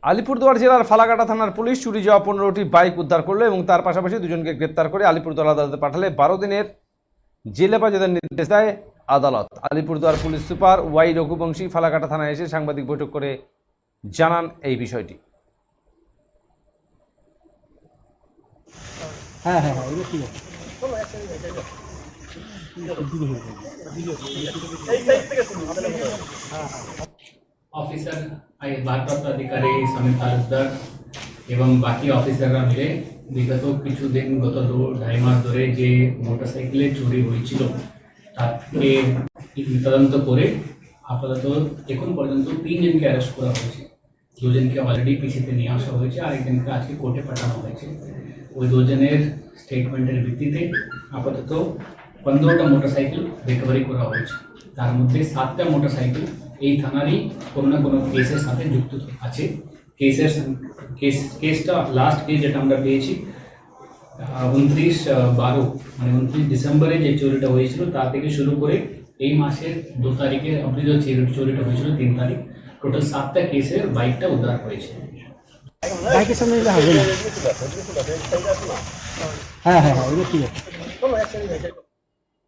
আলিপুরদুয়ার জেলার ফালাকাটা থানার পুলিশ চুরি যাওয়া 15টি বাইক উদ্ধার করলো এবং তার পাশাপাশি দুজনকে গ্রেপ্তার করে আলিপুরদুয়ার আদালতে পাঠালে 12 দিনের জেল হেফাজতের নির্দেশ দেয় আদালত। Alipurduar police super Y Raghuvanshi Falakata থানায় এসে সাংবাদিক বৈঠক করে জানান এই বিষয়টি। অফিসার ভারপ্রাপ্ত अधिकारी समित तालुकदार এবং বাকি অফিসাররা মিলে বিগত কিছুদিন গত 2-2.5 মাস ধরে যে মোটরসাইকেলে চুরি হয়েছিল তাকে তদন্ত করে আপাতত এখন পর্যন্ত 3 জনকে অ্যারেস্ট করা হয়েছে। 2 জনকে অলরেডি পিসিতে নিয়ে আসা হয়েছে আর একজনকে আজকে কোর্টে পাঠানো হয়েছে। ওই 2 জনের স্টেটমেন্টের ভিত্তিতে আপাতত 15টা মোটরসাইকেল রিকভারি করা হয়েছে। তার মধ্যে 7টা মোটরসাইকেল এই থানারই কোনো না কোনো কেসের সাথে যুক্ত আছে। কেসটা লাস্ট কেস যেটা আমরা পেয়েছি 29/12 মানে 29 ডিসেম্বরে যে চুরিটা হয়েছিল তা থেকে শুরু করে এই মাসের 2 তারিখে অবধি যে চুরিটা হয়েছিল 3 তারিখ টোটাল 7টা কেসের বাইকটা উদ্ধার হয়েছে। বাইকের সামনে হবে না। হ্যাঁ, এটা ঠিক আছে।